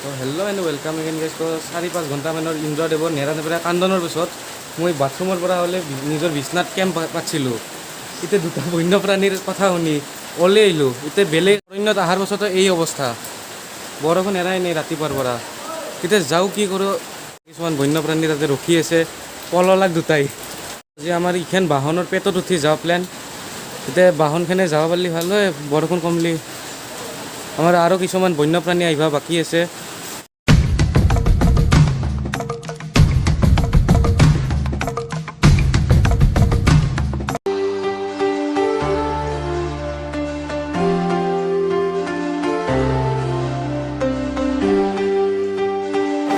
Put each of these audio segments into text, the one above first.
তো hello' and welcome again guys. তো 4-5 ঘণ্টামানৰ ইন্দ্ৰদেৱৰ নেৰানেপেৰা কান্দনৰ পিছত মই বাথৰুমৰ পৰা হ'লে নিজৰ বিচনাত কেম্প পাতিছিলোঁ। এতিয়া দুটা বন্যপ্ৰাণীৰ কথা শুনি ওলাই আহিলোঁ। এতিয়া বেলেগ অৰণ্যত অহাৰ পাছতো এই অৱস্থা, বৰষুণ এৰাই নাই ৰাতিপুৱাৰ পৰা। এতিয়া যাওঁ কি কৰোঁ, কিছুমান বন্যপ্ৰাণী তাতে ৰখি আছে, পললাক দুটাই। আজি আমাৰ ইখন বাহনৰ পেটত উঠি যাওঁ প্লেন। এতিয়া বাহনখনে যাব পাৰিলে ভাল হয়, বৰষুণ কমলি। আমাৰ আৰু কিছুমান বন্যপ্ৰাণী আহিব বাকী আছে।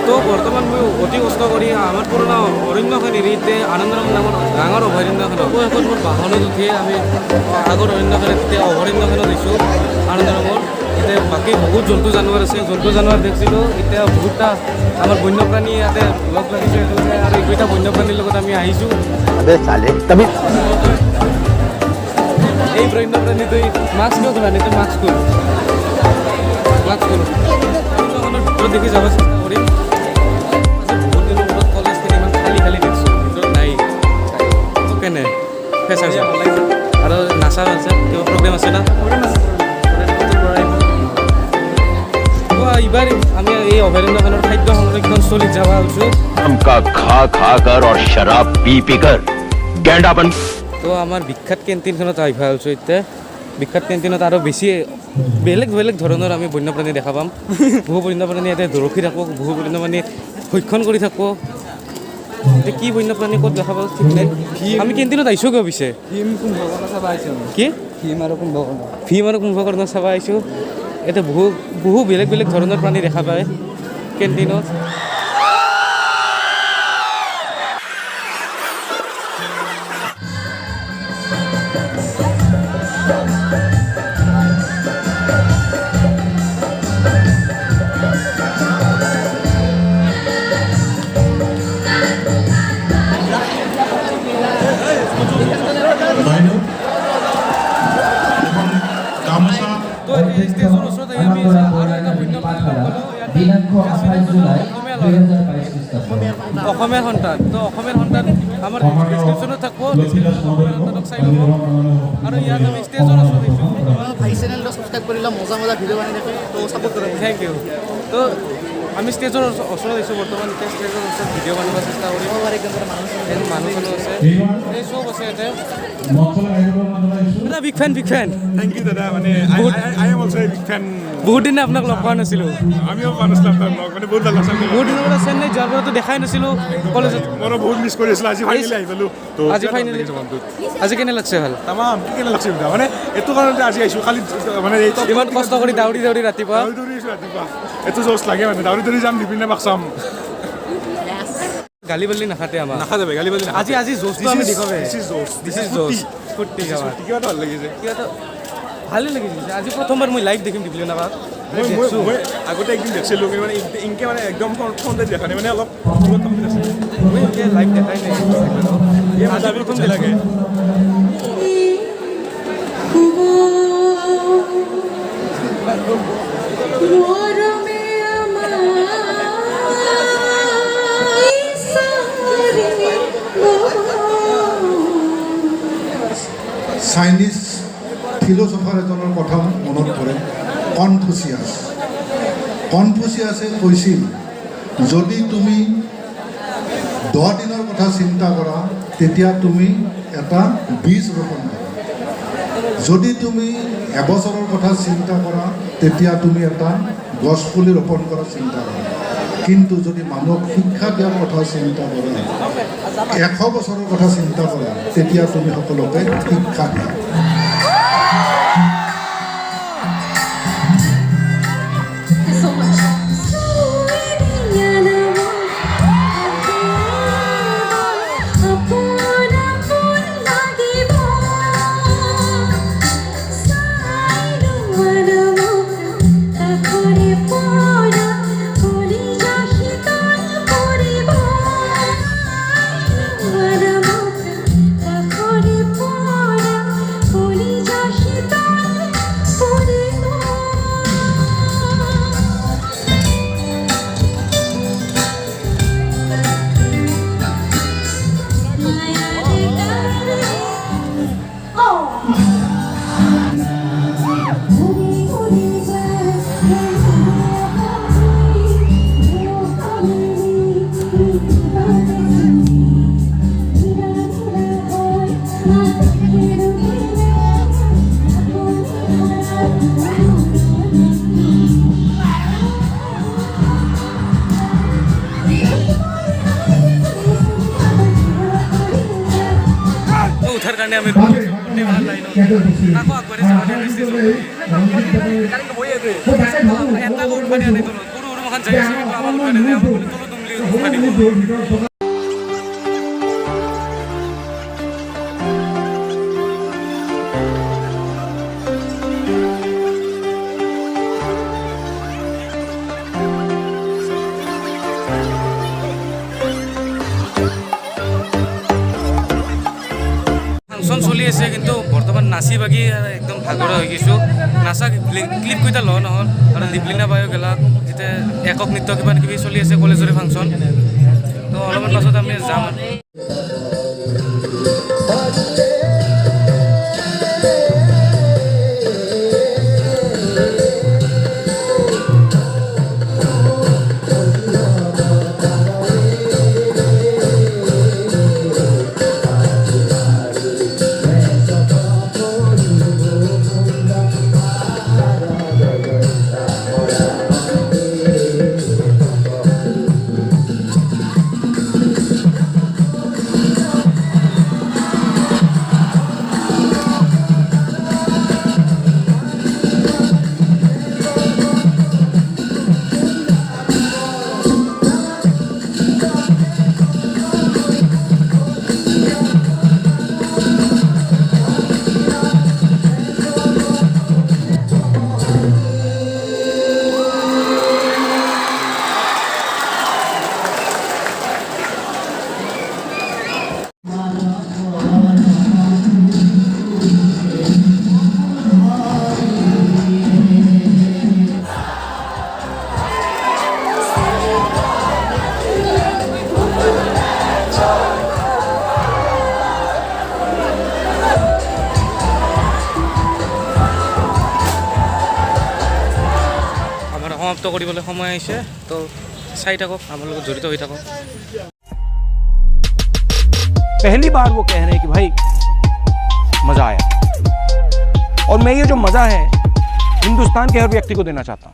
তো বৰ্তমান মই অতি কষ্ট কৰি আমাৰ পুৰণা অৰণ্যখন এৰি আনন্দৰাম নামৰ ডাঙৰ অভয়াৰণ্যখনত এখন মোৰ বাহনত উঠি আমি আগৰ অৰণ্যখনত এতিয়া অভয়াৰণ্যখনত দিছোঁ আনন্দৰামৰ। এতিয়া বাকী বহুত জন্তু জানোৱাৰ আছে, জন্তু জানোৱাৰ দেখিছিলোঁ। এতিয়া বহুতটা আমাৰ বন্যপ্ৰাণী ইয়াতে লগ লাগিছে আৰু এইকেইটা বন্যপ্ৰাণীৰ লগত আমি আহিছোঁ। এই বন্যপ্ৰাণীটোৱে মাস্ক কিয় খোলা নাই? মাস্ক খোল, মাস্ক খোল। অৰণ্যখনৰ ভিতৰত দেখি যাব চেষ্টা কৰিম। বহুত দিনৰ মূৰত কলেজখিনি ইমান খালী খালী দেখিছোঁ, ভিতৰত নাই। কেনে ফেচাৰ আৰু নাচাৰ আছে, কিবা প্ৰগ্ৰেম আছে না? এইবাৰ আমি এই অভয়াৰণ্যখনৰ খাদ্য সংৰক্ষণস্থলীত যাব ওলাইছোঁ। তো আমাৰ বিখ্যাত কেণ্টিনখনত আহিব ওলাইছোঁ। এতিয়া বিখ্যাত কেণ্টিনত আৰু বেছি বেলেগ বেলেগ ধৰণৰ আমি বন্যপ্ৰাণী দেখা পাম। বহু বন্যপ্ৰাণী ইয়াতে ৰখি থাকোঁ, বহু বন্যপ্ৰাণী ভক্ষণ কৰি থাকোঁ। এতিয়া কি বন্যপ্ৰাণী ক'ত দেখা পাওঁ ঠিক নাই। আমি কেণ্টিনত আহিছোঁ কিয় পিছে? কি ভীম আৰু কুম্ভকৰ্ণ চাব আহিছোঁ। এতিয়া বহু বেলেগ বেলেগ ধৰণৰ প্ৰাণী দেখা পায় কেণ্টিনত। তো এই ষ্টেজৰ ওচৰত আহি আমি আৰু এটা বন্যপ্ৰাণী লগ পালোঁ। অসমীয়াৰ সন্তান। তো অসমীয়াৰ সন্তান আমাৰ ডিছক্ৰিপশ্যনত থাকিব, ডিছক্ৰিপশ্যনত অসমীয়াৰ সন্তানক চাই ল'ব। আৰু ইয়াত আমি ষ্টেজৰ ওচৰত আহিছোঁ। ভাই চেনেলটো ছাবস্ক্ৰাইব কৰিলে মজা মজা ভিডিঅ' বনাই থাকে, তো ছাপোৰ্ট কৰক। Thank you. তো আমি ষ্টেজৰ ওচৰত আহিছোঁ বৰ্তমান। এতিয়া ষ্টেজৰ ওচৰত ভিডিঅ' বনাব চেষ্টা কৰিম। মানুহজনো আছে, এই চব আছে ইয়াতে। দাদা big fan, big fan. Thank you, Dada. I am also a big fan. বহুত দিনে আপোনাক লগ পোৱা নাছিলোঁ। আমিও পোৱা নাছিলোঁ আপোনাক লগ, মানে বহুত ভাল লাগিছে। বহুত দিনৰ পৰা চেন্নাই যোৱাৰ পৰাতো দেখাই নাছিলোঁ কলেজত। মই বহুত মিছ কৰি আছিলোঁ, আজি ফাইনেলি আহি পালোঁ। আজি ফাইনেলি আজি কেনে লাগছে? ভাল তামাম কি কেনে লাগছে বুঢ়া, মানে এইটো কাৰণতে আজি আহিছোঁ। খালি মানে এইটো ইমান কষ্ট কৰি দাউৰি দাউৰি ৰাতিপুৱা দৌৰি আহিছোঁ ৰাতিপুৱা। এইটো জোচ লাগে মানে, দৌৰি দৌৰি যাম, দিপিনে মাক চাম। গালি বালি নাখাতে আমাৰ নাখাযাবে গালি পালি আজি আজি জোচটো আমি দেখাবে। দিছ ইজ জোচ ফূৰ্তি গাৱাত কিবা এটা ভাল লাগিছে। কিবা এটা ভালেই লাগিছে। আজি প্ৰথমবাৰ মই লাইভ দেখিম দিপলিনা বাক। মই আগতে একদিন দেখিছিলোঁ, কিন্তু মানে ইনকে মানে একদম ফ্ৰণ্টত দেখা নাই, মানে অলপ দূৰত থাকোঁতে দেখিছিলোঁ। মই এতিয়া লাইভ দেখাই নাই। আজি প্ৰথম লাগে। চাইনিজ ফিলচফাৰ এজনৰ কথা মনত পৰে, কনফুচিয়াছ। কনফুচিয়াছে কৈছিল, যদি তুমি 10 দিনৰ কথা চিন্তা কৰা তেতিয়া তুমি এটা বীজ ৰোপণ কৰা, যদি তুমি এবছৰৰ কথা চিন্তা কৰা তেতিয়া তুমি এটা গছপুলি ৰোপণ কৰা চিন্তা কৰা, কিন্তু যদি মানুহক শিক্ষা দিয়াৰ কথা চিন্তা কৰা, 100 বছৰৰ কথা চিন্তা কৰা, তেতিয়া তুমি সকলোকে শিক্ষা দিয়া। Puri পইচাৰ কাৰণে আমি কাকো আগবাঢ়ি যাব দিয়া নাই ষ্টেজত এটা উঠা দিয়া নাই তলত সৰু সৰু মাখান জেগা আছে কিন্তু আমাক উঠা দিয়া নাই আমাক বোলে তলত উমলি উঠা দিব ফাংচন চলি আছে কিন্তু বৰ্তমান নাচি বাগি একদম ভাগৰা হৈ গৈছোঁ নাচা ক্লিপ কেইটা লোৱা নহ'ল আৰু দীপলিনা বায়ো গেলা এতিয়া একক নৃত্য কিবা কিবি চলি আছে কলেজৰে ফাংচন তো অলপমান পাছত আমি যাম সমাপ্ত কৰিবলৈ সময় আহিছে তো চাই থাকক আমাৰ লগত জড়িত হৈ থাকক पहली बार वो कह रहे हैं कि भाई मजा आया और मैं ये जो मजा है हिंदुस्तान के हर व्यक्ति को देना चाहता हूँ